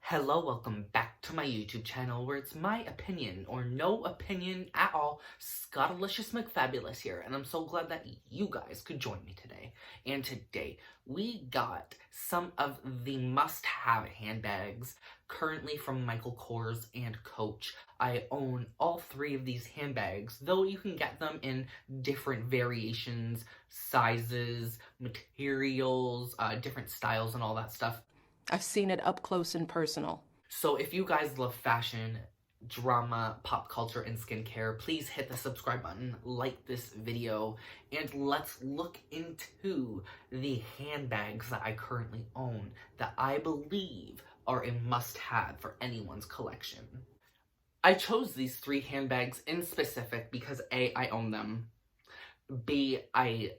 Hello, welcome back to my YouTube channel where it's my opinion, or no opinion at all, Scottalicious McFabulous here, and I'm so glad that you guys could join me today. And today, we got some of the must-have handbags, currently from Michael Kors and Coach. I own all three of these handbags, though you can get them in different variations, sizes, materials, different styles and all that stuff. I've seen it up close and personal. So if you guys love fashion, drama, pop culture, and skincare, please hit the subscribe button, like this video, and let's look into the handbags that I currently own that I believe are a must-have for anyone's collection. I chose these three handbags in specific because A, I own them. B,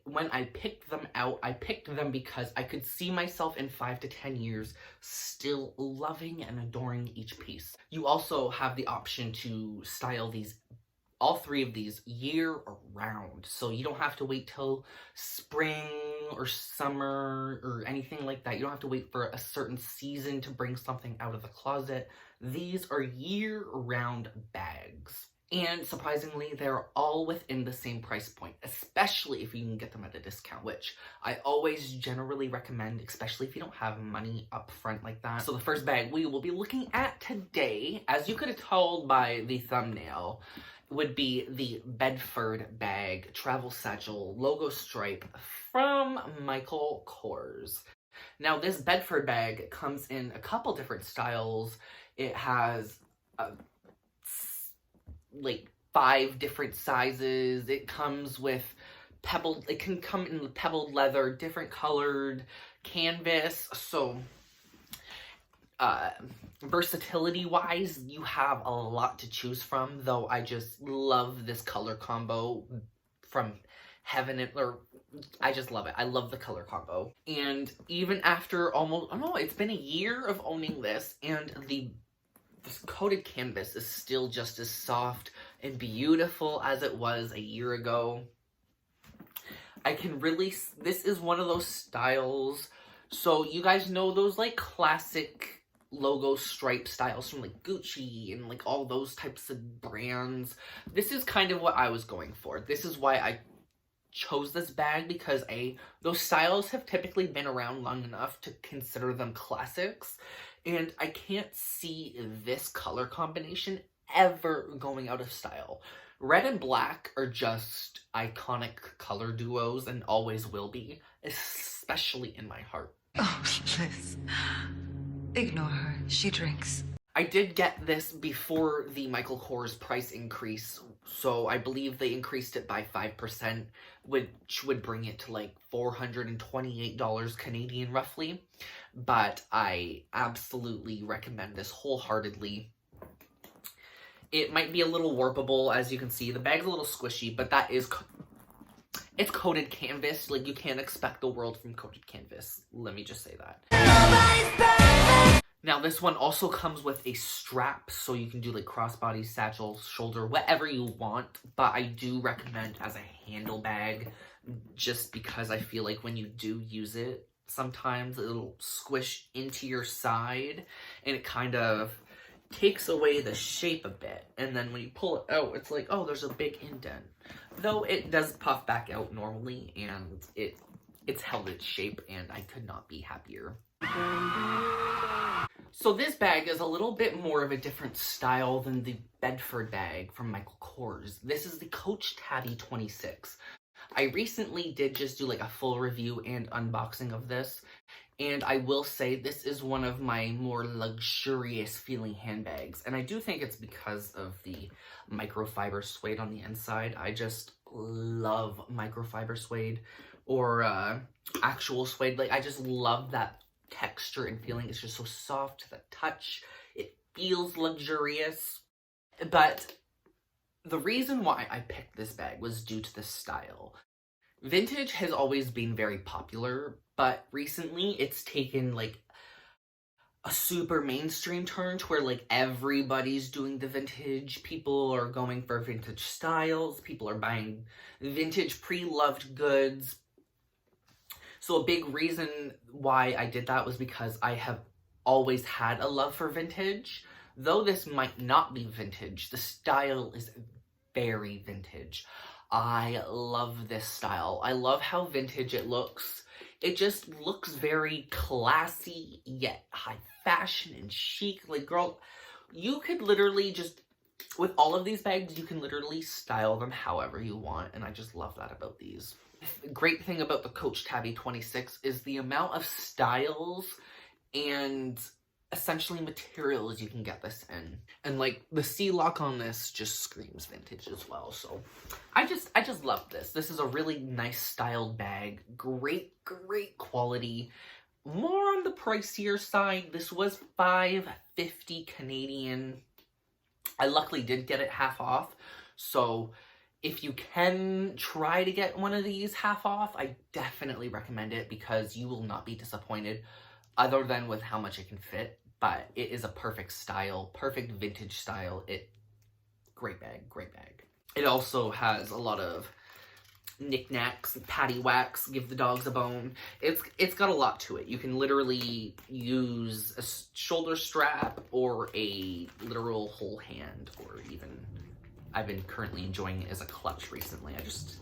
when I picked them out, I picked them because I could see myself in 5 to 10 years still loving and adoring each piece. You also have the option to style all three of these year-round, so you don't have to wait till spring or summer or anything like that. You don't have to wait for a certain season to bring something out of the closet. These are year-round bags. And surprisingly, they're all within the same price point, especially if you can get them at a discount, which I always generally recommend, especially if you don't have money up front like that. So the first bag we will be looking at today, as you could have told by the thumbnail, would be the Bedford bag travel satchel logo stripe from Michael Kors. Now, this Bedford bag comes in a couple different styles. It has like 5 different sizes. It comes with it can come in pebbled leather, different colored canvas. So versatility wise, you have a lot to choose from, though I just love this color combo from heaven. I just love it. I love the color combo. And even after it's been a year of owning this, and this coated canvas is still just as soft and beautiful as it was a year ago. This is one of those styles, so you guys know those like classic logo stripe styles from like Gucci and like all those types of brands. This is kind of what I was going for. This is why I chose this bag, because those styles have typically been around long enough to consider them classics. And I can't see this color combination ever going out of style. Red and black are just iconic color duos and always will be, especially in my heart. Oh, Liz. Ignore her. She drinks. I did get this before the Michael Kors price increase, so I believe they increased it by 5%, which would bring it to like $428 Canadian roughly. But I absolutely recommend this wholeheartedly. It might be a little warpable, as you can see. The bag's a little squishy, but it's coated canvas. Like, you can't expect the world from coated canvas. Let me just say that. Now, this one also comes with a strap, so you can do like crossbody, satchel, shoulder, whatever you want. But I do recommend as a handle bag, just because I feel like when you do use it, sometimes it'll squish into your side, and it kind of takes away the shape a bit. And then when you pull it out, it's like, oh, there's a big indent. Though it does puff back out normally, and it's held its shape, and I could not be happier. So this bag is a little bit more of a different style than the Bedford bag from Michael Kors. This is the Coach Tabby 26. I recently did just do like a full review and unboxing of this, and I will say this is one of my more luxurious feeling handbags, and I do think it's because of the microfiber suede on the inside. I just love microfiber suede, or actual suede. Like, I just love that texture and feeling. It's just so soft to the touch. It feels luxurious. But the reason why I picked this bag was due to the style. Vintage has always been very popular, but recently it's taken like a super mainstream turn to where like everybody's doing the vintage. People are going for vintage styles. People are buying vintage pre-loved goods. So a big reason why I did that was because I have always had a love for vintage. Though this might not be vintage, the style is very vintage. I love this style. I love how vintage it looks. It just looks very classy, yet high fashion and chic. Like, girl, you could literally just, with all of these bags, you can literally style them however you want, and I just love that about these. The great thing about the Coach Tabby 26 is the amount of styles and essentially materials you can get this in. And like the C-lock on this just screams vintage as well. So I just love this. This is a really nice styled bag. Great quality. More on the pricier side. This was $5.50 Canadian. I luckily did get it half off. So if you can try to get one of these half off, I definitely recommend it because you will not be disappointed other than with how much it can fit. But it is a perfect style, perfect vintage style. Great bag. It also has a lot of knickknacks, patty whacks, give the dogs a bone. It's got a lot to it. You can literally use a shoulder strap or a literal whole hand, or even, I've been currently enjoying it as a clutch recently. I just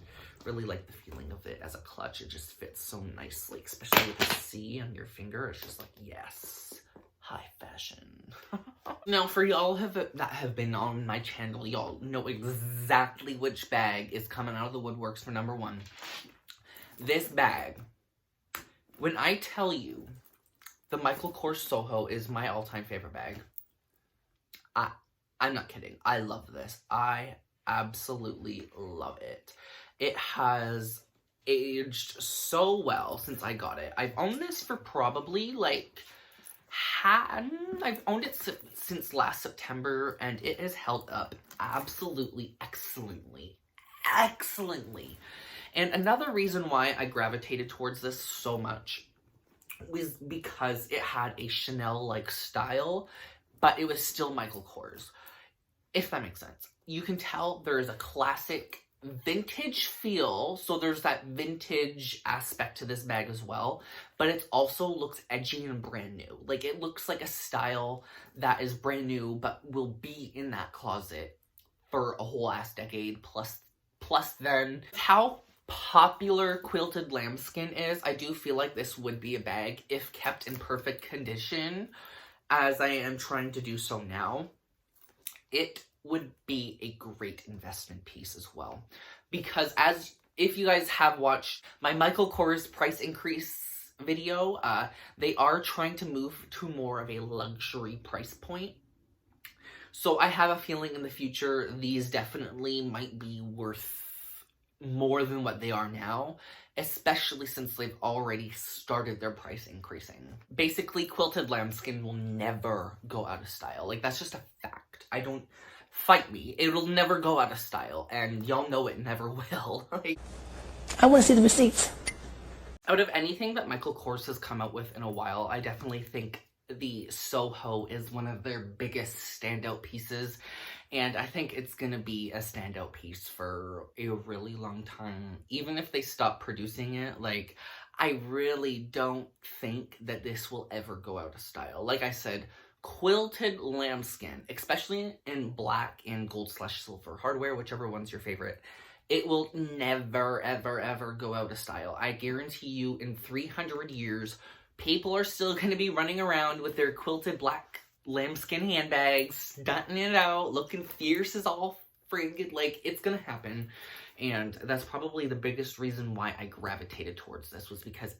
really like the feeling of it as a clutch. It just fits so nicely, especially with the C on your finger. It's just like, yes. High fashion. Now, for y'all that have been on my channel, y'all know exactly which bag is coming out of the woodworks for number one. This bag, when I tell you the Michael Kors Soho is my all-time favorite bag, I'm not kidding. I love this. I absolutely love it. It has aged so well since I got it. I've owned this for probably like I've owned it since last September, and it has held up absolutely excellently. And another reason why I gravitated towards this so much was because it had a Chanel-like style, but it was still Michael Kors, if that makes sense. You can tell there is a classic vintage feel, so there's that vintage aspect to this bag as well, but it also looks edgy and brand new. Like, it looks like a style that is brand new but will be in that closet for a whole ass decade plus then. How popular quilted lambskin is, I do feel like this would be a bag if kept in perfect condition, as I am trying to do so now. It would be a great investment piece as well, because if you guys have watched my Michael Kors price increase video, they are trying to move to more of a luxury price point. So I have a feeling in the future these definitely might be worth more than what they are now, especially since they've already started their price increasing. Basically, quilted lambskin will never go out of style. Like, that's just a fact. Fight me. It'll never go out of style, and y'all know it never will. I want to see the receipts. Out of anything that Michael Kors has come out with in a while, I definitely think the Soho is one of their biggest standout pieces, and I think it's gonna be a standout piece for a really long time. Even if they stop producing it, like, I really don't think that this will ever go out of style. Like I said, quilted lambskin, especially in black and gold/silver hardware, whichever one's your favorite, it will never, ever, ever go out of style. I guarantee you in 300 years, people are still going to be running around with their quilted black lambskin handbags, stunting it out, looking fierce as all friggin', like, it's going to happen. And that's probably the biggest reason why I gravitated towards this, was because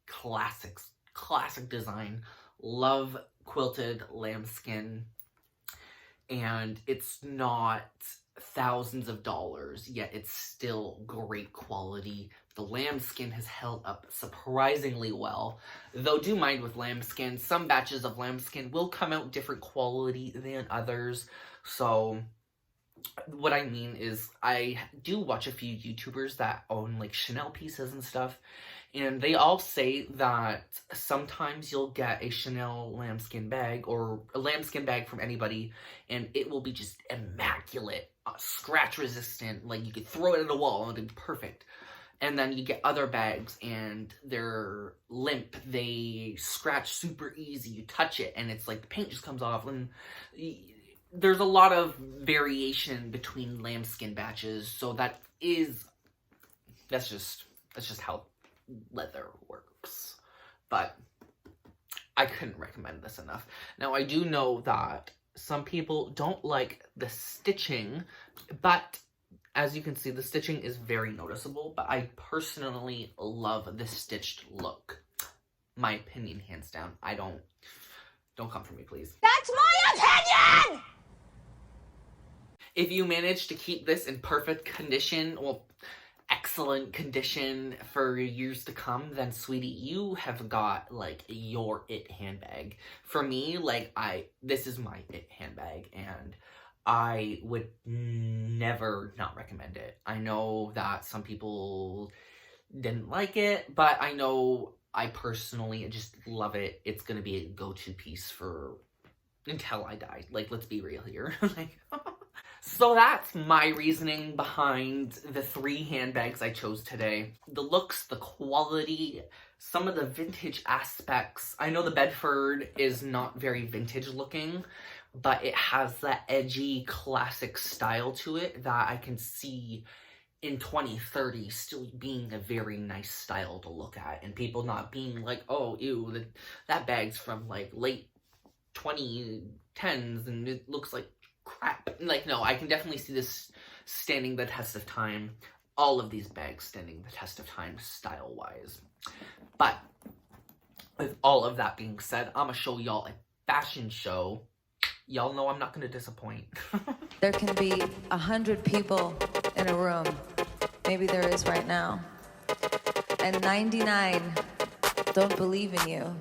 classic design. Love quilted lambskin, and it's not thousands of dollars, yet it's still great quality. The lambskin has held up surprisingly well, though do mind with lambskin, some batches of lambskin will come out different quality than others. So what I mean is, I do watch a few YouTubers that own like Chanel pieces and stuff, and they all say that sometimes you'll get a Chanel lambskin bag or a lambskin bag from anybody, and it will be just immaculate, scratch resistant, like you could throw it at a wall and it'd be perfect. And then you get other bags and they're limp. They scratch super easy. You touch it and it's like the paint just comes off. And there's a lot of variation between lambskin batches. So that's just how leather works. But I couldn't recommend this enough. Now, I do know that some people don't like the stitching, but as you can see, the stitching is very noticeable, but I personally love the stitched look. My opinion, hands down. Don't come for me, please. That's my opinion! If you manage to keep this in perfect condition, well, excellent condition for years to come, then sweetie, you have got like your it handbag. For me, like this is my it handbag and I would never not recommend it. I know that some people didn't like it, but I know I personally just love it. It's gonna be a go-to piece for until I die. Like, let's be real here. Like, so that's my reasoning behind the 3 handbags I chose today. The looks, the quality, some of the vintage aspects. I know the Bedford is not very vintage looking, but it has that edgy classic style to it that I can see in 2030 still being a very nice style to look at, and people not being like, oh, ew, that bag's from like late 2010s and it looks like crap. Like, no, I can definitely see this standing the test of time. All of these bags standing the test of time style-wise. But with all of that being said, I'm gonna show y'all a fashion show. Y'all know I'm not gonna disappoint. There can be 100 people in a room. Maybe there is right now. And 99 don't believe in you.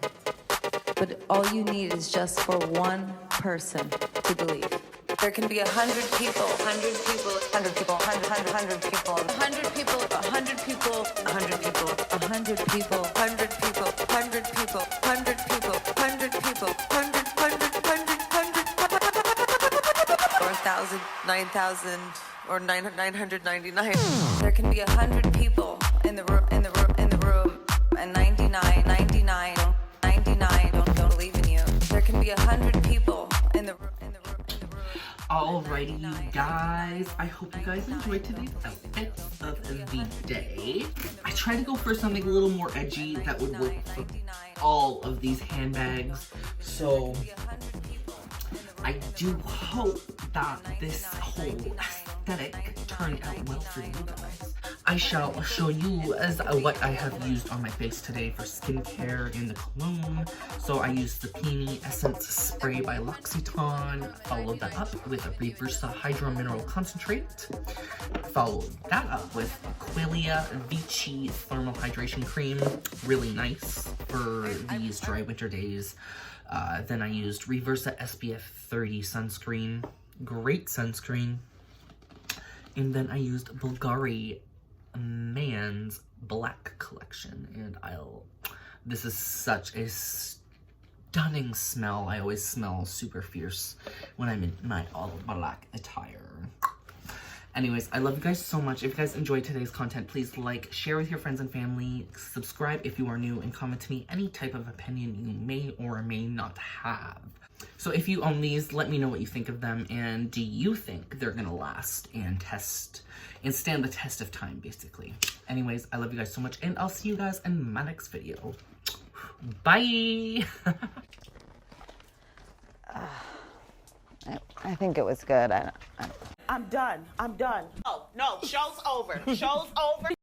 But all you need is just for one person to believe. There can be 100 people, 100 people, 100 people, 100 people, 100 people, 100 people, 100 people, 100 people, 100 people, 100 people, 100 people, 100 people, 100, or 1,000, 9,000, or 999. There can be 100 people in the room, and 99 don't believe in you. There can be 100 people in the room. Alrighty, you guys. I hope you guys enjoyed today's outfits of the day. I tried to go for something a little more edgy that would work for all of these handbags. So I do hope that this whole aesthetic turned out well for you guys. I shall show you as what I have used on my face today for skincare in the cologne. So I used the Peony Essence Spray by L'Occitane, followed that up with a Reversa Hydro Mineral Concentrate, followed that up with Quelia Vichy Thermal Hydration Cream, really nice for these dry winter days. Then I used Reversa SPF 30 sunscreen, great sunscreen. And then I used Bulgari Man's Black Collection, and this is such a stunning smell. I always smell super fierce when I'm in my all black attire. Anyways, I love you guys so much. If you guys enjoyed today's content, please like, share with your friends and family, subscribe if you are new, and comment to me any type of opinion you may or may not have. So if you own these, let me know what you think of them, and do you think they're gonna last and stand the test of time, basically. Anyways, I love you guys so much, and I'll see you guys in my next video. Bye! I think it was good. I'm done. Oh, no, show's over. Show's over.